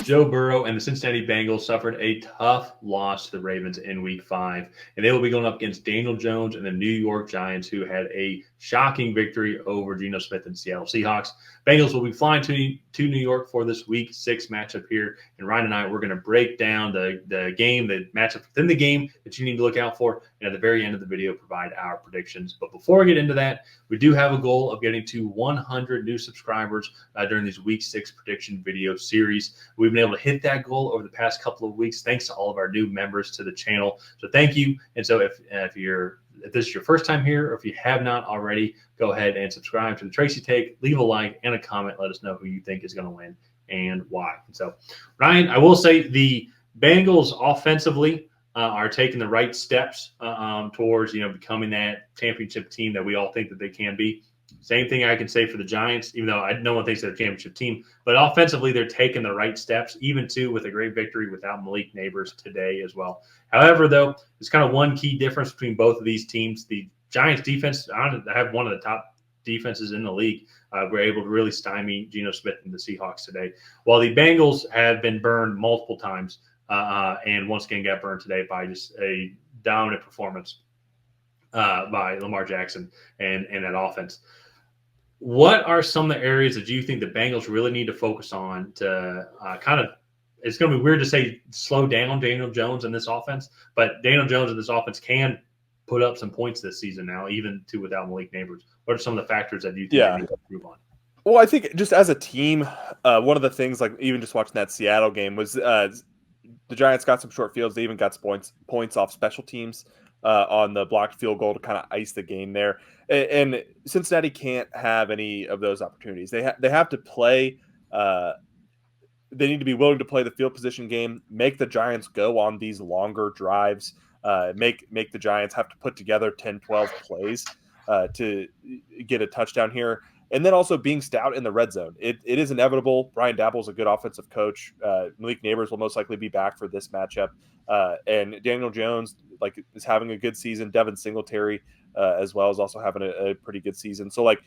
Joe Burrow and the Cincinnati Bengals suffered a tough loss to the Ravens in Week 5, and they will be going up against Daniel Jones and the New York Giants, who had a shocking victory over Geno Smith and Seattle Seahawks. Bengals will be flying to New York for this Week 6 matchup here, and Ryan and I, we're going to break down the game, the matchup within the game that you need to look out for, and at the very end of the video, provide our predictions. But before we get into that, we do have a goal of getting to 100 new subscribers during these Week 6 prediction video series. We've been able to hit that goal over the past couple of weeks, thanks to all of our new members to the channel. So thank you. And so if this is your first time here, or if you have not already, go ahead and subscribe to the Tracy Take, leave a like and a comment. Let us know who you think is going to win and why. And so, Ryan, I will say the Bengals offensively are taking the right steps towards becoming that championship team that we all think that they can be. Same thing I can say for the Giants, even though no one thinks they're a championship team. But offensively, they're taking the right steps, even too with a great victory without Malik Neighbors today as well. However, though, there's kind of one key difference between both of these teams. The Giants defense, I have one of the top defenses in the league. We're able to really stymie Geno Smith and the Seahawks today. While the Bengals have been burned multiple times and once again got burned today by just a dominant performance by Lamar Jackson and that offense. What are some of the areas that you think the Bengals really need to focus on to it's going to be weird to say slow down Daniel Jones in this offense, but Daniel Jones in this offense can put up some points this season now, even without Malik Neighbors. What are some of the factors that you think they need to improve on? Well, I think just as a team, one of the things, like even just watching that Seattle game, was the Giants got some short fields. They even got some points off special teams on the blocked field goal to kind of ice the game there. And Cincinnati can't have any of those opportunities. They have to play. They need to be willing to play the field position game, make the Giants go on these longer drives, make the Giants have to put together 10, 12 plays to get a touchdown here. And then also being stout in the red zone. It is inevitable. Brian Daboll's a good offensive coach. Malik Neighbors will most likely be back for this matchup. And Daniel Jones is having a good season. Devin Singletary as well is also having a pretty good season. So it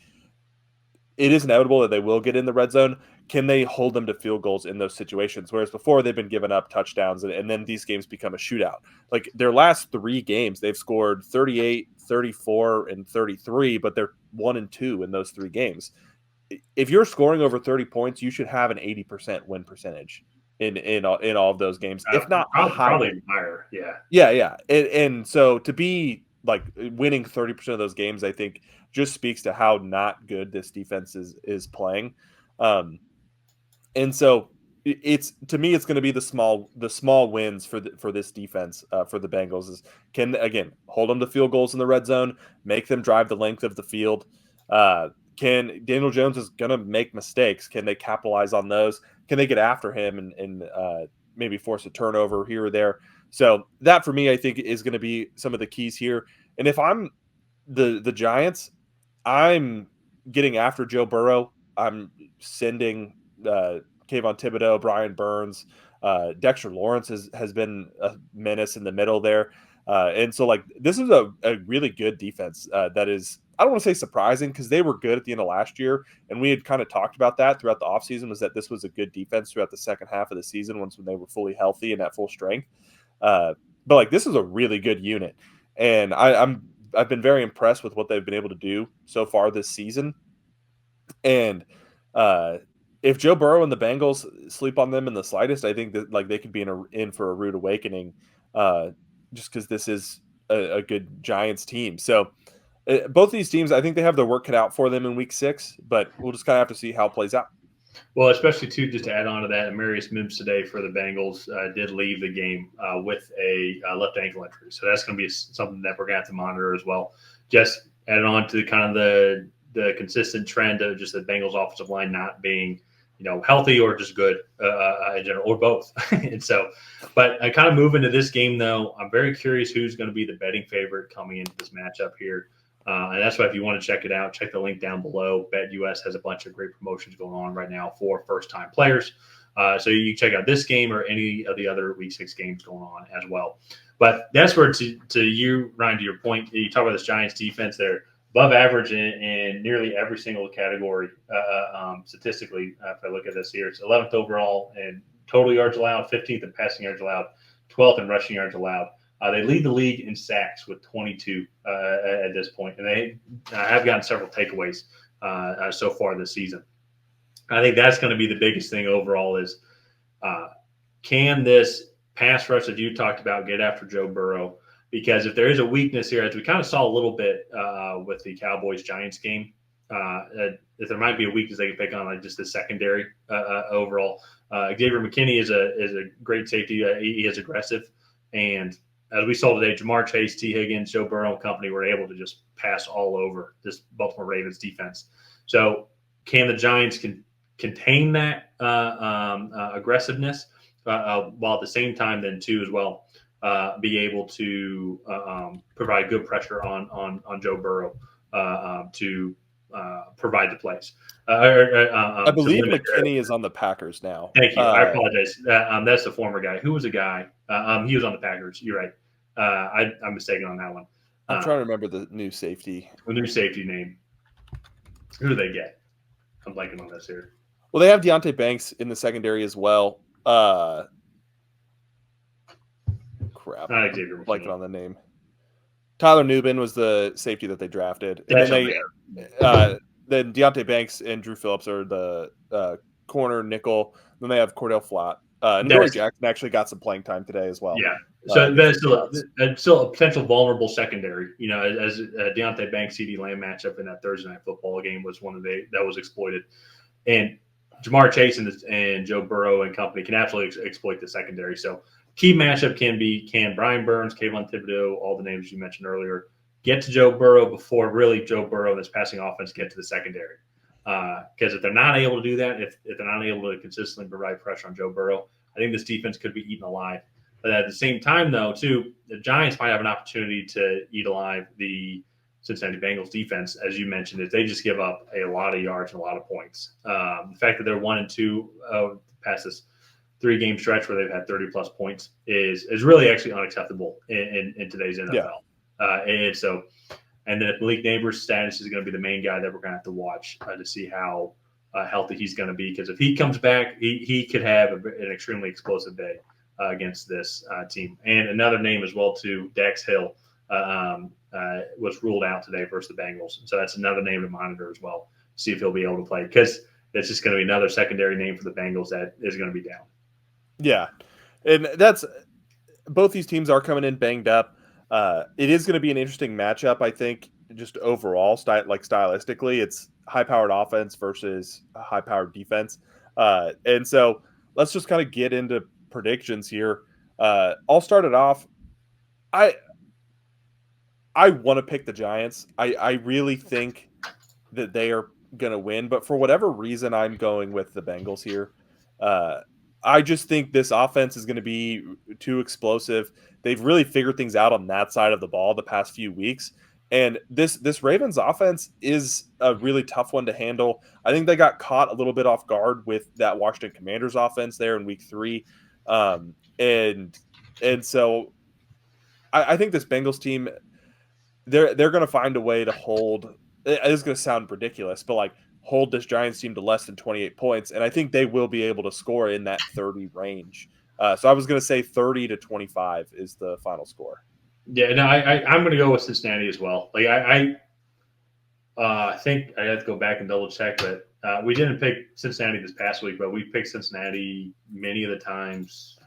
is inevitable that they will get in the red zone. Can they hold them to field goals in those situations? Whereas before they've been giving up touchdowns and then these games become a shootout. Like their last 3 games, they've scored 38, 34, and 33, but they're 1-2 in those 3 games. If you're scoring over 30 points, you should have an 80% win percentage in all of those games, if not probably higher. Yeah. And so to be winning 30% of those games, I think just speaks to how not good this defense is playing. And so to me, it's going to be the small wins for this defense for the Bengals is can again hold them to field goals in the red zone, make them drive the length of the field. Can Daniel Jones is going to make mistakes? Can they capitalize on those? Can they get after him and maybe force a turnover here or there? So that for me, I think is going to be some of the keys here. And if I'm the Giants, I'm getting after Joe Burrow. I'm sending Kayvon Thibodeau, Brian Burns, Dexter Lawrence has been a menace in the middle there. And so this is a really good defense that is, I don't want to say surprising because they were good at the end of last year. And we had kind of talked about that throughout the offseason was that this was a good defense throughout the second half of the season when they were fully healthy and at full strength. But this is a really good unit. And I've been very impressed with what they've been able to do so far this season. And if Joe Burrow and the Bengals sleep on them in the slightest, I think that they could be in for a rude awakening just because this is a good Giants team. So both these teams, I think they have their work cut out for them in Week 6, but we'll just kind of have to see how it plays out. Well, especially too, just to add on to that, Amarius Mims today for the Bengals did leave the game with a left ankle injury, so that's going to be something that we're going to have to monitor as well. Just adding on to kind of the consistent trend of just the Bengals offensive line not being healthy or just good in general, or both. And so, but I kind of move into this game though. I'm very curious who's going to be the betting favorite coming into this matchup here. And that's why if you want to check it out, check the link down below. BetUS has a bunch of great promotions going on right now for first-time players. So you can check out this game or any of the other Week 6 games going on as well. But that's where, to you, Ryan, to your point, you talk about this Giants defense. They're above average in nearly every single category statistically. If I look at this here, it's 11th overall in total yards allowed, 15th in passing yards allowed, 12th in rushing yards allowed. They lead the league in sacks with 22 at this point, and they have gotten several takeaways so far this season. I think that's going to be the biggest thing overall is can this pass rush that you talked about get after Joe Burrow? Because if there is a weakness here, as we kind of saw a little bit with the Cowboys-Giants game, if there might be a weakness they can pick on, like just the secondary overall. Xavier McKinney is a great safety. He is aggressive, and as we saw today, Jamar Chase, T. Higgins, Joe Burrow and company were able to just pass all over this Baltimore Ravens defense. So can the Giants contain that aggressiveness while at the same time then too as well be able to provide good pressure on Joe Burrow to provide the plays. I believe McKinney is on the Packers now. Thank you. I apologize. That's the former guy. Who was a guy? He was on the Packers. You're right. I'm mistaken on that one. I'm trying to remember the new safety. The new safety name. Who do they get? I'm blanking on this here. Well, they have Deonte Banks in the secondary as well. Crap. Not Xavier McKinney. Blanking on the name. Tyler Nubin was the safety that they drafted. And then Deonte Banks and Drew Phillips are the corner nickel. Then they have Cordell Flott. And Dory Jackson actually got some playing time today as well. Yeah. So that's still a potential vulnerable secondary. You know, as Deonte Banks, CD Lamb matchup in that Thursday night football game was one of that was exploited. And Jamar Chase and Joe Burrow and company can absolutely exploit the secondary. So key matchup can Brian Burns, Kayvon Thibodeau, all the names you mentioned earlier, get to Joe Burrow before really Joe Burrow and his passing offense get to the secondary. Because if they're not able to do that, if they're not able to consistently provide pressure on Joe Burrow, I think this defense could be eaten alive. But at the same time, though, too, the Giants might have an opportunity to eat alive the Cincinnati Bengals defense, as you mentioned, if they just give up a lot of yards and a lot of points. The fact that they're 1-2 past this 3-game stretch where they've had 30-plus points is really actually unacceptable in today's NFL. Yeah. And then if Malik Neighbors' status is going to be the main guy that we're going to have to watch to see how healthy he's going to be. Because if he comes back, he could have an extremely explosive day against this team. And another name as well, too, Dax Hill was ruled out today versus the Bengals. So that's another name to monitor as well, see if he'll be able to play. Because it's just going to be another secondary name for the Bengals that is going to be down. Yeah. And that's both these teams are coming in banged up. It is going to be an interesting matchup, I think, just overall, stylistically. It's high-powered offense versus a high-powered defense. And so let's just kind of get into predictions here. I'll start it off. I want to pick the Giants. I really think that they are going to win, but for whatever reason, I'm going with the Bengals here. I just think this offense is going to be too explosive. They've really figured things out on that side of the ball the past few weeks. And this Ravens offense is a really tough one to handle. I think they got caught a little bit off guard with that Washington Commanders offense there in week 3. And so I think this Bengals team, they're going to find a way to hold. It is going to sound ridiculous, but hold this Giants team to less than 28 points. And I think they will be able to score in that 30 range. So I was going to say 30-25 is the final score. Yeah, no, I'm going to go with Cincinnati as well. I think I have to go back and double check, but we didn't pick Cincinnati this past week, but we picked Cincinnati many of the times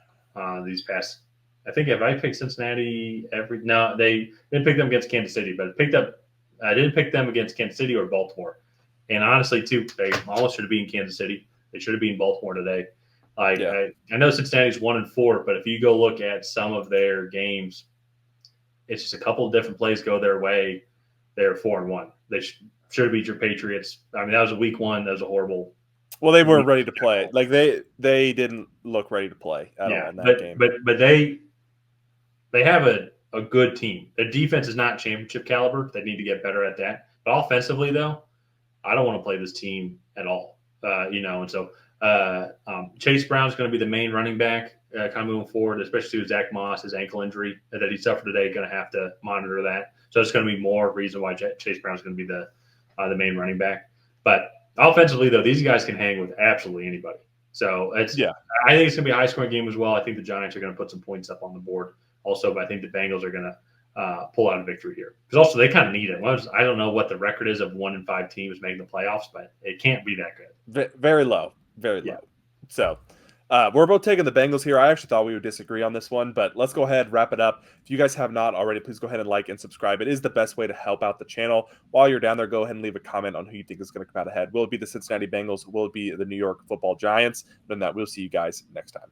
these past. I think if I picked Cincinnati no, they didn't pick them against Kansas City, but I didn't pick them against Kansas City or Baltimore. And honestly, too, they almost should have been in Kansas City. They should have been in Baltimore today. I know Cincinnati's 1-4, but if you go look at some of their games, it's just a couple of different plays go their way. They're 4-1. They should have beat your Patriots. I mean, that was a week 1. That was a horrible. Well, they weren't ready to play. They didn't look ready to play at all in that game. But they have a good team. Their defense is not championship caliber. They need to get better at that. But offensively, though, I don't want to play this team at all. And so Chase Brown's going to be the main running back kind of moving forward, especially with Zach Moss, his ankle injury that he suffered today, going to have to monitor that. So it's going to be more reason why Chase Brown's going to be the main running back. But offensively, though, these guys can hang with absolutely anybody. So it's Yeah. I think it's going to be a high scoring game as well. I think the Giants are going to put some points up on the board also, but I think the Bengals are going to pull out a victory here because also they kind of need it. I don't know what the record is of 1-5 teams making the playoffs, but it can't be that good. Very low, very Yeah. low. So we're both taking the Bengals here. I actually thought we would disagree on this one, but let's go ahead, wrap it up. If you guys have not already, please go ahead and like and subscribe. It is the best way to help out the channel. While you're down there, go ahead and leave a comment on who you think is going to come out ahead. Will it be the Cincinnati Bengals? Will it be the New York Football Giants? Then that we'll see you guys next time.